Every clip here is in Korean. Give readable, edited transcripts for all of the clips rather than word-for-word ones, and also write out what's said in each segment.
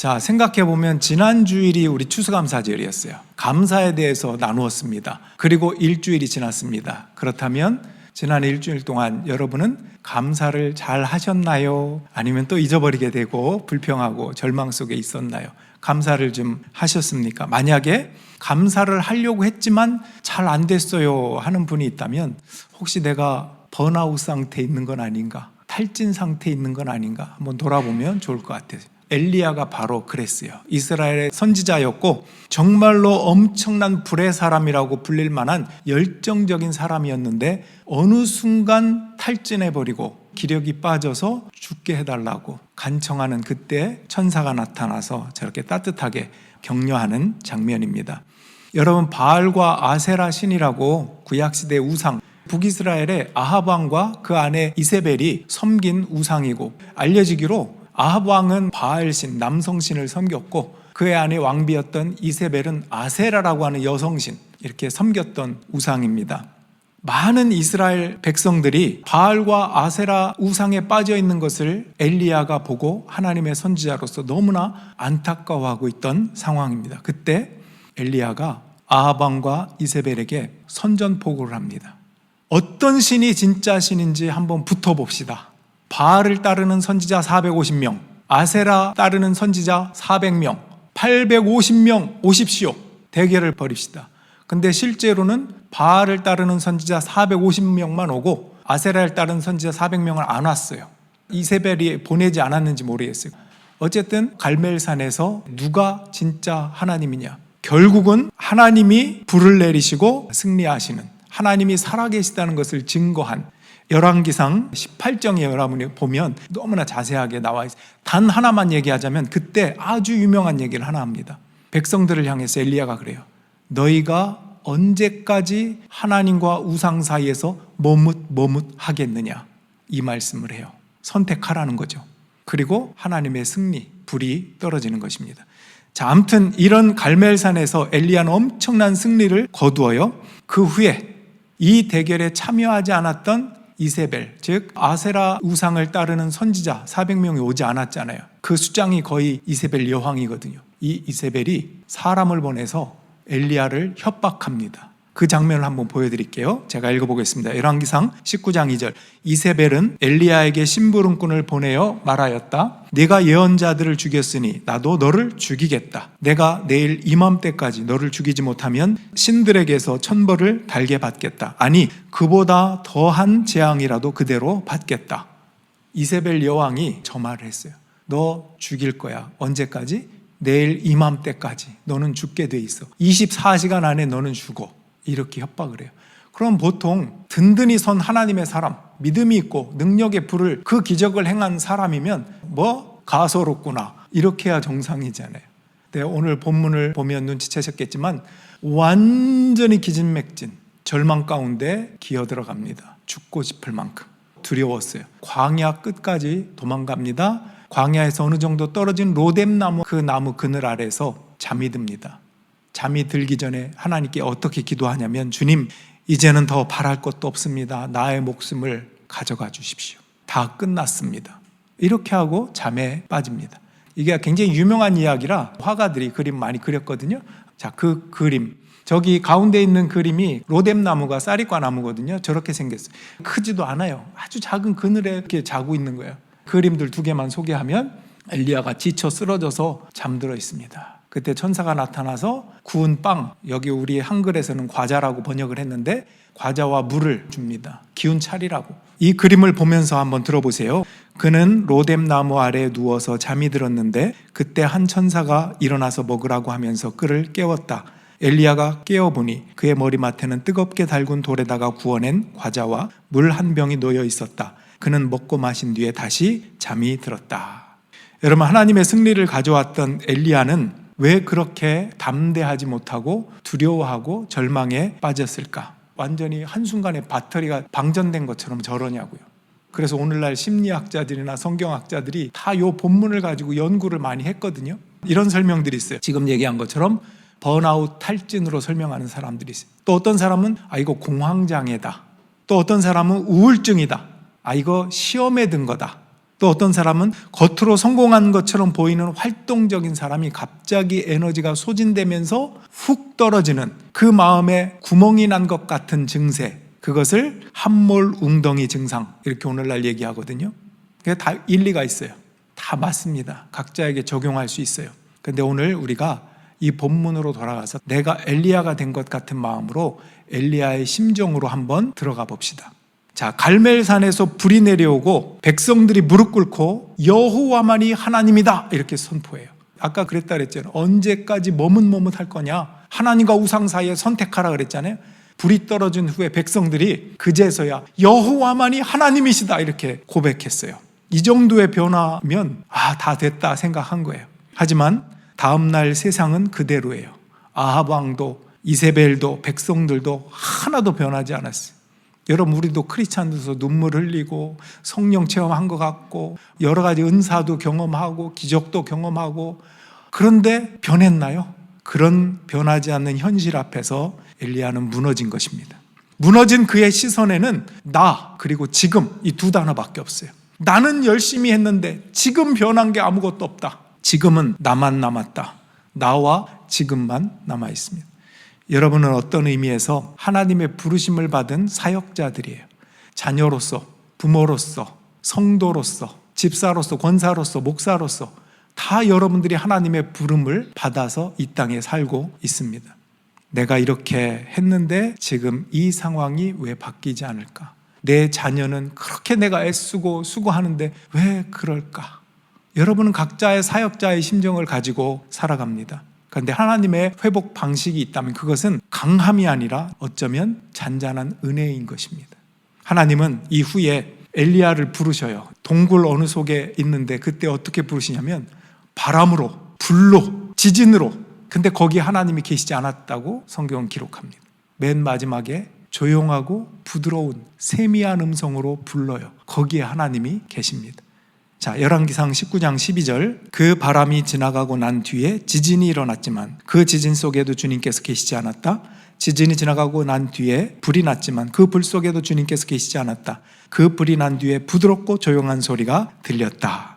자, 생각해보면 지난 주일이 우리 추수감사절이었어요. 감사에 대해서 나누었습니다. 그리고 일주일이 지났습니다. 그렇다면 지난 일주일 동안 여러분은 감사를 잘 하셨나요? 아니면 또 잊어버리게 되고 불평하고 절망 속에 있었나요? 감사를 좀 하셨습니까? 만약에 감사를 하려고 했지만 잘 안 됐어요 하는 분이 있다면 혹시 내가 번아웃 상태에 있는 건 아닌가? 탈진 상태에 있는 건 아닌가? 한번 돌아보면 좋을 것 같아요. 엘리야가 바로 그랬어요. 이스라엘의 선지자였고 정말로 엄청난 불의 사람이라고 불릴 만한 열정적인 사람이었는데 어느 순간 탈진해버리고 기력이 빠져서 죽게 해달라고 간청하는 그때 천사가 나타나서 저렇게 따뜻하게 격려하는 장면입니다. 여러분, 바알과 아세라 신이라고 구약시대 우상, 북이스라엘의 아합 왕과 그 아내 이세벨이 섬긴 우상이고, 알려지기로 아합 왕은 바알신, 남성신을 섬겼고 그의 아내 왕비였던 이세벨은 아세라라고 하는 여성신, 이렇게 섬겼던 우상입니다. 많은 이스라엘 백성들이 바알과 아세라 우상에 빠져 있는 것을 엘리야가 보고 하나님의 선지자로서 너무나 안타까워하고 있던 상황입니다. 그때 엘리야가 아합 왕과 이세벨에게 선전포고를 합니다. 어떤 신이 진짜 신인지 한번 붙어봅시다. 바알을 따르는 선지자 450명, 아세라 따르는 선지자 400명, 850명 오십시오. 대결을 벌입시다. 근데 실제로는 바알을 따르는 선지자 450명만 오고 아세라를 따르는 선지자 400명을 안 왔어요. 이세벨이 보내지 않았는지 모르겠어요. 어쨌든 갈멜산에서 누가 진짜 하나님이냐? 결국은 하나님이 불을 내리시고 승리하시는, 하나님이 살아계시다는 것을 증거한 열왕기상 18장에 여러분이 보면 너무나 자세하게 나와 있어요. 단 하나만 얘기하자면 그때 아주 유명한 얘기를 하나 합니다. 백성들을 향해서 엘리야가 그래요. 너희가 언제까지 하나님과 우상 사이에서 머뭇하겠느냐, 이 말씀을 해요. 선택하라는 거죠. 그리고 하나님의 승리, 불이 떨어지는 것입니다. 자, 아무튼 이런 갈멜산에서 엘리야는 엄청난 승리를 거두어요. 그 후에 이 대결에 참여하지 않았던 이세벨, 즉 아세라 우상을 따르는 선지자 400명이 오지 않았잖아요. 그 수장이 거의 이세벨 여왕이거든요. 이 이세벨이 사람을 보내서 엘리야를 협박합니다. 그 장면을 한번 보여드릴게요. 제가 읽어보겠습니다. 열왕기상 19장 2절. 이세벨은 엘리야에게 심부름꾼을 보내어 말하였다. 네가 예언자들을 죽였으니 나도 너를 죽이겠다. 내가 내일 이맘때까지 너를 죽이지 못하면 신들에게서 천벌을 달게 받겠다. 아니, 그보다 더한 재앙이라도 그대로 받겠다. 이세벨 여왕이 저 말을 했어요. 너 죽일 거야. 언제까지? 내일 이맘때까지 너는 죽게 돼 있어. 24시간 안에 너는 죽어. 이렇게 협박을 해요. 그럼 보통 든든히 선 하나님의 사람, 믿음이 있고 능력의 불을, 그 기적을 행한 사람이면 가소롭구나, 이렇게 해야 정상이잖아요. 근데 오늘 본문을 보면 눈치채셨겠지만 완전히 기진맥진, 절망 가운데 기어 들어갑니다. 죽고 싶을 만큼 두려웠어요. 광야 끝까지 도망갑니다. 광야에서 어느 정도 떨어진 로뎀나무, 그 나무 그늘 아래서 잠이 듭니다. 잠이 들기 전에 하나님께 어떻게 기도하냐면, 주님, 이제는 더 바랄 것도 없습니다. 나의 목숨을 가져가 주십시오. 다 끝났습니다. 이렇게 하고 잠에 빠집니다. 이게 굉장히 유명한 이야기라 화가들이 그림 많이 그렸거든요. 자, 그 그림, 저기 가운데 있는 그림이 로뎀나무가 쌀이과 나무거든요. 저렇게 생겼어요. 크지도 않아요. 아주 작은 그늘에 이렇게 자고 있는 거예요. 그림들 2개만 소개하면 엘리야가 지쳐 쓰러져서 잠들어 있습니다. 그때 천사가 나타나서 구운 빵, 여기 우리 한글에서는 과자라고 번역을 했는데 과자와 물을 줍니다. 기운 차리라고. 이 그림을 보면서 한번 들어보세요. 그는 로뎀나무 아래에 누워서 잠이 들었는데 그때 한 천사가 일어나서 먹으라고 하면서 그를 깨웠다. 엘리야가 깨어보니 그의 머리맡에는 뜨겁게 달군 돌에다가 구워낸 과자와 물 한 병이 놓여 있었다. 그는 먹고 마신 뒤에 다시 잠이 들었다. 여러분, 하나님의 승리를 가져왔던 엘리야는 왜 그렇게 담대하지 못하고 두려워하고 절망에 빠졌을까? 완전히 한순간에 배터리가 방전된 것처럼 저러냐고요. 그래서 오늘날 심리학자들이나 성경학자들이 다 이 본문을 가지고 연구를 많이 했거든요. 이런 설명들이 있어요. 지금 얘기한 것처럼 번아웃, 탈진으로 설명하는 사람들이 있어요. 또 어떤 사람은 이거 공황장애다. 또 어떤 사람은 우울증이다. 이거 시험에 든 거다. 또 어떤 사람은 겉으로 성공한 것처럼 보이는 활동적인 사람이 갑자기 에너지가 소진되면서 훅 떨어지는 그 마음에 구멍이 난 것 같은 증세, 그것을 함몰웅덩이 증상, 이렇게 오늘날 얘기하거든요. 그게 다 일리가 있어요. 다 맞습니다. 각자에게 적용할 수 있어요. 근데 오늘 우리가 이 본문으로 돌아가서 내가 엘리야가 된 것 같은 마음으로 엘리야의 심정으로 한번 들어가 봅시다. 자, 갈멜산에서 불이 내려오고 백성들이 무릎 꿇고 여호와만이 하나님이다 이렇게 선포해요. 아까 그랬다 그랬잖아요. 언제까지 머뭇머뭇할 거냐, 하나님과 우상 사이에 선택하라 그랬잖아요. 불이 떨어진 후에 백성들이 그제서야 여호와만이 하나님이시다 이렇게 고백했어요. 이 정도의 변화면 다 됐다 생각한 거예요. 하지만 다음날 세상은 그대로예요. 아합 왕도 이세벨도 백성들도 하나도 변하지 않았어요. 여러분, 우리도 크리스찬들로서 눈물 흘리고 성령 체험한 것 같고 여러 가지 은사도 경험하고 기적도 경험하고, 그런데 변했나요? 그런 변하지 않는 현실 앞에서 엘리야는 무너진 것입니다. 무너진 그의 시선에는 나 그리고 지금 이 두 단어밖에 없어요. 나는 열심히 했는데 지금 변한 게 아무것도 없다. 지금은 나만 남았다. 나와 지금만 남아 있습니다. 여러분은 어떤 의미에서 하나님의 부르심을 받은 사역자들이에요. 자녀로서, 부모로서, 성도로서, 집사로서, 권사로서, 목사로서 다 여러분들이 하나님의 부름을 받아서 이 땅에 살고 있습니다. 내가 이렇게 했는데 지금 이 상황이 왜 바뀌지 않을까? 내 자녀는 그렇게 내가 애쓰고 수고하는데 왜 그럴까? 여러분은 각자의 사역자의 심정을 가지고 살아갑니다. 그런데 하나님의 회복 방식이 있다면 그것은 강함이 아니라 어쩌면 잔잔한 은혜인 것입니다. 하나님은 이후에 엘리야를 부르셔요. 동굴 어느 속에 있는데 그때 어떻게 부르시냐면 바람으로, 불로, 지진으로. 근데 거기에 하나님이 계시지 않았다고 성경은 기록합니다. 맨 마지막에 조용하고 부드러운 세미한 음성으로 불러요. 거기에 하나님이 계십니다. 자, 열왕기상 19장 12절, 그 바람이 지나가고 난 뒤에 지진이 일어났지만 그 지진 속에도 주님께서 계시지 않았다. 지진이 지나가고 난 뒤에 불이 났지만 그 불 속에도 주님께서 계시지 않았다. 그 불이 난 뒤에 부드럽고 조용한 소리가 들렸다.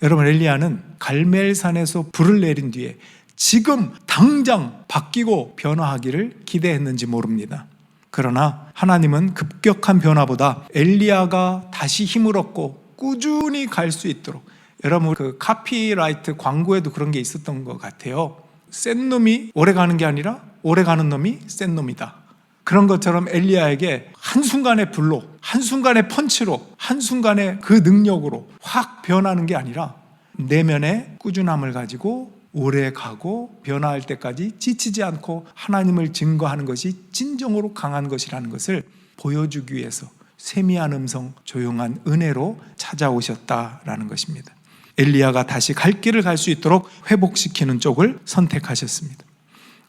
여러분, 엘리야는 갈멜산에서 불을 내린 뒤에 지금 당장 바뀌고 변화하기를 기대했는지 모릅니다. 그러나 하나님은 급격한 변화보다 엘리야가 다시 힘을 얻고 꾸준히 갈 수 있도록, 여러분 그 카피라이트 광고에도 그런 게 있었던 것 같아요. 센 놈이 오래 가는 게 아니라 오래 가는 놈이 센 놈이다. 그런 것처럼 엘리야에게 한순간의 불로, 한순간의 펀치로, 한순간의 그 능력으로 확 변하는 게 아니라 내면의 꾸준함을 가지고 오래 가고 변화할 때까지 지치지 않고 하나님을 증거하는 것이 진정으로 강한 것이라는 것을 보여주기 위해서 세미한 음성, 조용한 은혜로 찾아오셨다라는 것입니다. 엘리야가 다시 갈 길을 갈 수 있도록 회복시키는 쪽을 선택하셨습니다.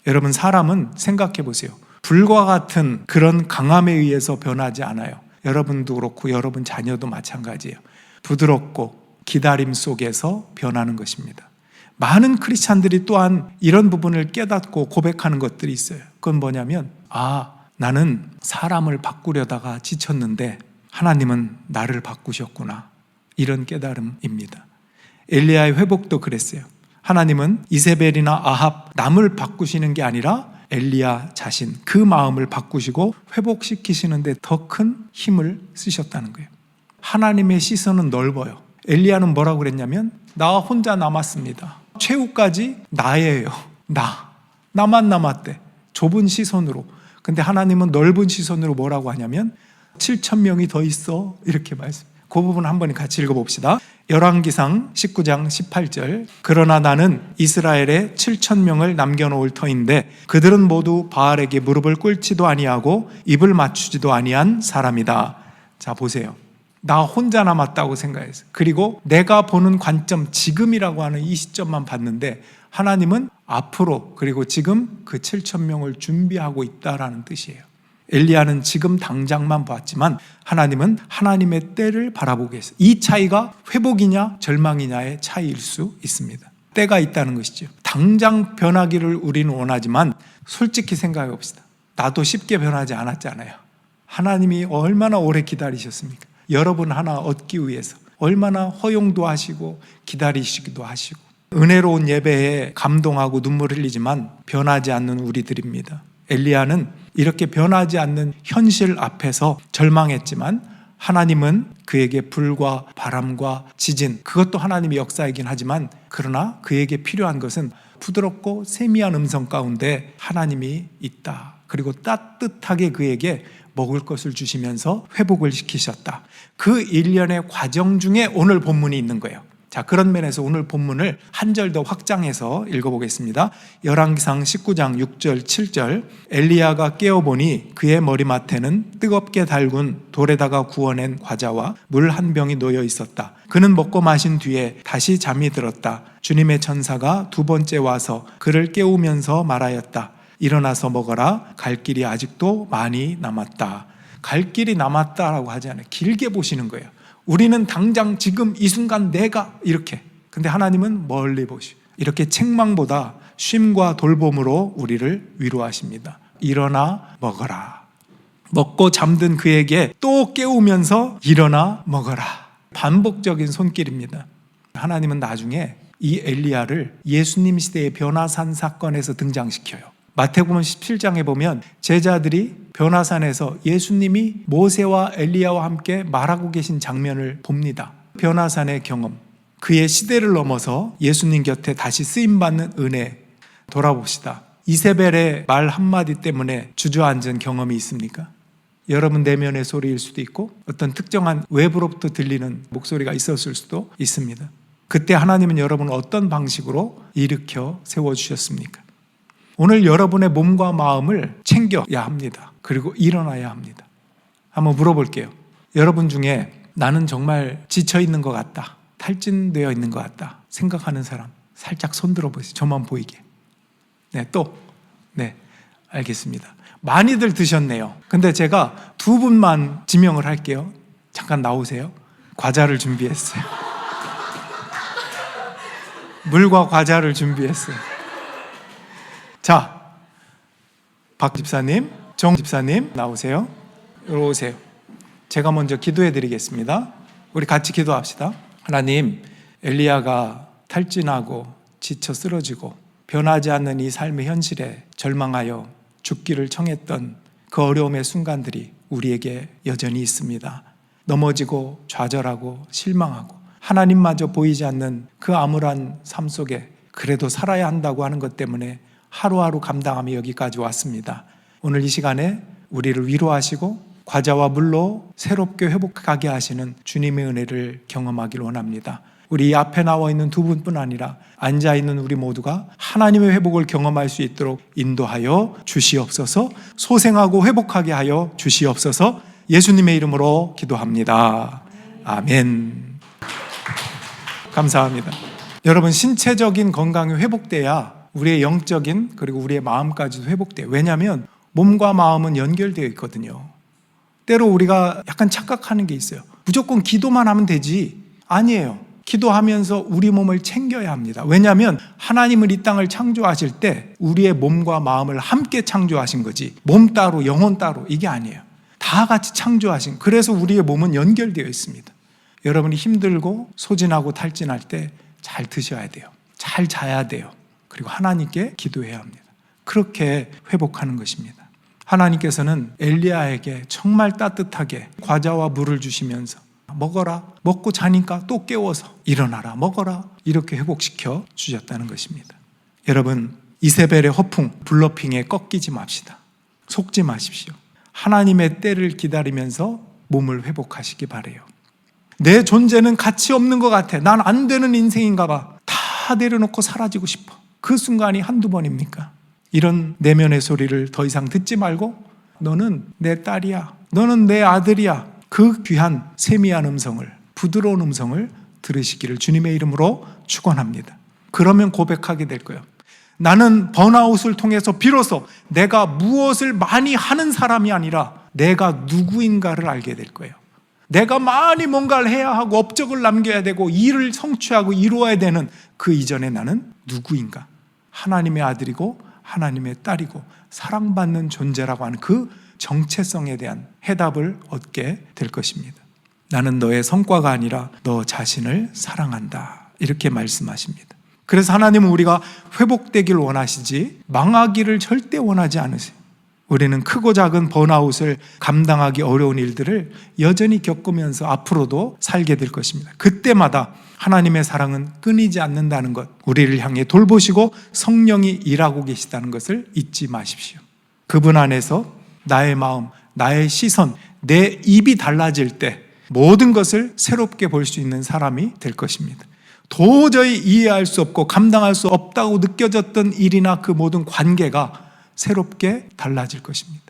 여러분, 사람은 생각해 보세요. 불과 같은 그런 강함에 의해서 변하지 않아요. 여러분도 그렇고 여러분 자녀도 마찬가지예요. 부드럽고 기다림 속에서 변하는 것입니다. 많은 크리스찬들이 또한 이런 부분을 깨닫고 고백하는 것들이 있어요. 그건 뭐냐면, 나는 사람을 바꾸려다가 지쳤는데 하나님은 나를 바꾸셨구나. 이런 깨달음입니다. 엘리야의 회복도 그랬어요. 하나님은 이세벨이나 아합, 남을 바꾸시는 게 아니라 엘리야 자신, 그 마음을 바꾸시고 회복시키시는데 더 큰 힘을 쓰셨다는 거예요. 하나님의 시선은 넓어요. 엘리야는 뭐라고 그랬냐면, 나 혼자 남았습니다. 최후까지 나예요. 나만 남았대. 좁은 시선으로. 근데 하나님은 넓은 시선으로 뭐라고 하냐면 7,000명이 더 있어, 이렇게 말씀. 그 부분 한번 같이 읽어봅시다. 열왕기상 19장 18절, 그러나 나는 이스라엘에 7,000명을 남겨놓을 터인데 그들은 모두 바알에게 무릎을 꿇지도 아니하고 입을 맞추지도 아니한 사람이다. 자, 보세요. 나 혼자 남았다고 생각했어요. 그리고 내가 보는 관점, 지금이라고 하는 이 시점만 봤는데 하나님은 앞으로, 그리고 지금 그 7,000명을 준비하고 있다라는 뜻이에요. 엘리야는 지금 당장만 봤지만 하나님은 하나님의 때를 바라보고 계세요. 이 차이가 회복이냐 절망이냐의 차이일 수 있습니다. 때가 있다는 것이죠. 당장 변하기를 우리는 원하지만 솔직히 생각해 봅시다. 나도 쉽게 변하지 않았잖아요. 하나님이 얼마나 오래 기다리셨습니까? 여러분 하나 얻기 위해서 얼마나 허용도 하시고 기다리시기도 하시고 은혜로운 예배에 감동하고 눈물을 흘리지만 변하지 않는 우리들입니다. 엘리야는 이렇게 변하지 않는 현실 앞에서 절망했지만 하나님은 그에게 불과 바람과 지진, 그것도 하나님의 역사이긴 하지만 그러나 그에게 필요한 것은 부드럽고 세미한 음성 가운데 하나님이 있다. 그리고 따뜻하게 그에게 먹을 것을 주시면서 회복을 시키셨다. 그 일련의 과정 중에 오늘 본문이 있는 거예요. 자, 그런 면에서 오늘 본문을 한 절 더 확장해서 읽어보겠습니다. 열왕기상 19장 6절 7절 엘리야가 깨어보니 그의 머리맡에는 뜨겁게 달군 돌에다가 구워낸 과자와 물 한 병이 놓여 있었다. 그는 먹고 마신 뒤에 다시 잠이 들었다. 주님의 천사가 두 번째 와서 그를 깨우면서 말하였다. 일어나서 먹어라. 갈 길이 아직도 많이 남았다. 갈 길이 남았다라고 하지 않아요. 길게 보시는 거예요. 우리는 당장 지금 이 순간 내가 이렇게, 근데 하나님은 멀리 보시고 이렇게 책망보다 쉼과 돌봄으로 우리를 위로하십니다. 일어나 먹어라. 먹고 잠든 그에게 또 깨우면서 일어나 먹어라. 반복적인 손길입니다. 하나님은 나중에 이 엘리야를 예수님 시대의 변화산 사건에서 등장시켜요. 마태복음 17장에 보면 제자들이 변화산에서 예수님이 모세와 엘리야와 함께 말하고 계신 장면을 봅니다. 변화산의 경험, 그의 시대를 넘어서 예수님 곁에 다시 쓰임받는 은혜 돌아봅시다. 이세벨의 말 한마디 때문에 주저앉은 경험이 있습니까? 여러분 내면의 소리일 수도 있고 어떤 특정한 외부로부터 들리는 목소리가 있었을 수도 있습니다. 그때 하나님은 여러분을 어떤 방식으로 일으켜 세워주셨습니까? 오늘 여러분의 몸과 마음을 챙겨야 합니다. 그리고 일어나야 합니다. 한번 물어볼게요. 여러분 중에 나는 정말 지쳐있는 것 같다, 탈진되어 있는 것 같다 생각하는 사람 살짝 손 들어보세요. 저만 보이게. 네, 또. 네, 알겠습니다. 많이들 드셨네요. 근데 제가 두 분만 지명을 할게요. 잠깐 나오세요. 과자를 준비했어요. 물과 과자를 준비했어요. 자, 박 집사님, 정 집사님 나오세요. 이리 오세요. 제가 먼저 기도해 드리겠습니다. 우리 같이 기도합시다. 하나님, 엘리야가 탈진하고 지쳐 쓰러지고 변하지 않는 이 삶의 현실에 절망하여 죽기를 청했던 그 어려움의 순간들이 우리에게 여전히 있습니다. 넘어지고 좌절하고 실망하고 하나님마저 보이지 않는 그 암울한 삶 속에 그래도 살아야 한다고 하는 것 때문에 하루하루 감당하며 여기까지 왔습니다. 오늘 이 시간에 우리를 위로하시고 과자와 물로 새롭게 회복하게 하시는 주님의 은혜를 경험하길 원합니다. 우리 이 앞에 나와 있는 두 분뿐 아니라 앉아있는 우리 모두가 하나님의 회복을 경험할 수 있도록 인도하여 주시옵소서. 소생하고 회복하게 하여 주시옵소서. 예수님의 이름으로 기도합니다. 아멘. 감사합니다. 여러분, 신체적인 건강이 회복돼야 우리의 영적인 그리고 우리의 마음까지도 회복돼요. 왜냐하면 몸과 마음은 연결되어 있거든요. 때로 우리가 약간 착각하는 게 있어요. 무조건 기도만 하면 되지. 아니에요. 기도하면서 우리 몸을 챙겨야 합니다. 왜냐하면 하나님은 이 땅을 창조하실 때 우리의 몸과 마음을 함께 창조하신 거지 몸 따로 영혼 따로 이게 아니에요. 다 같이 창조하신, 그래서 우리의 몸은 연결되어 있습니다. 여러분이 힘들고 소진하고 탈진할 때 잘 드셔야 돼요. 잘 자야 돼요. 그리고 하나님께 기도해야 합니다. 그렇게 회복하는 것입니다. 하나님께서는 엘리야에게 정말 따뜻하게 과자와 물을 주시면서 먹어라, 먹고 자니까 또 깨워서 일어나라, 먹어라, 이렇게 회복시켜 주셨다는 것입니다. 여러분, 이세벨의 허풍, 블러핑에 꺾이지 맙시다. 속지 마십시오. 하나님의 때를 기다리면서 몸을 회복하시기 바라요. 내 존재는 가치 없는 것 같아, 난 안 되는 인생인가 봐, 다 내려놓고 사라지고 싶어. 그 순간이 한두 번입니까? 이런 내면의 소리를 더 이상 듣지 말고 너는 내 딸이야, 너는 내 아들이야, 그 귀한 세미한 음성을, 부드러운 음성을 들으시기를 주님의 이름으로 축원합니다. 그러면 고백하게 될 거예요. 나는 번아웃을 통해서 비로소 내가 무엇을 많이 하는 사람이 아니라 내가 누구인가를 알게 될 거예요. 내가 많이 뭔가를 해야 하고 업적을 남겨야 되고 일을 성취하고 이루어야 되는 그 이전에 나는 누구인가? 하나님의 아들이고 하나님의 딸이고 사랑받는 존재라고 하는 그 정체성에 대한 해답을 얻게 될 것입니다. 나는 너의 성과가 아니라 너 자신을 사랑한다. 이렇게 말씀하십니다. 그래서 하나님은 우리가 회복되길 원하시지 망하기를 절대 원하지 않으세요. 우리는 크고 작은 번아웃을 감당하기 어려운 일들을 여전히 겪으면서 앞으로도 살게 될 것입니다. 그때마다 하나님의 사랑은 끊이지 않는다는 것, 우리를 향해 돌보시고 성령이 일하고 계시다는 것을 잊지 마십시오. 그분 안에서 나의 마음, 나의 시선, 내 입이 달라질 때 모든 것을 새롭게 볼 수 있는 사람이 될 것입니다. 도저히 이해할 수 없고 감당할 수 없다고 느껴졌던 일이나 그 모든 관계가 새롭게 달라질 것입니다.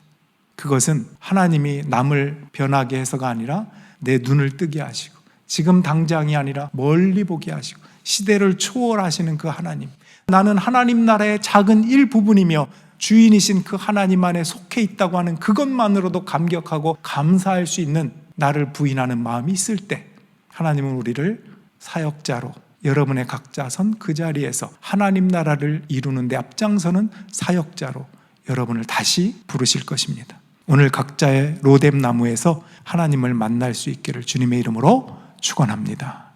그것은 하나님이 남을 변하게 해서가 아니라 내 눈을 뜨게 하시고 지금 당장이 아니라 멀리 보게 하시고 시대를 초월하시는 그 하나님, 나는 하나님 나라의 작은 일부분이며 주인이신 그 하나님 안에 속해 있다고 하는 그것만으로도 감격하고 감사할 수 있는 나를 부인하는 마음이 있을 때 하나님은 우리를 사역자로, 여러분의 각자 선 그 자리에서 하나님 나라를 이루는 데 앞장서는 사역자로 여러분을 다시 부르실 것입니다. 오늘 각자의 로뎀 나무에서 하나님을 만날 수 있기를 주님의 이름으로 축원합니다.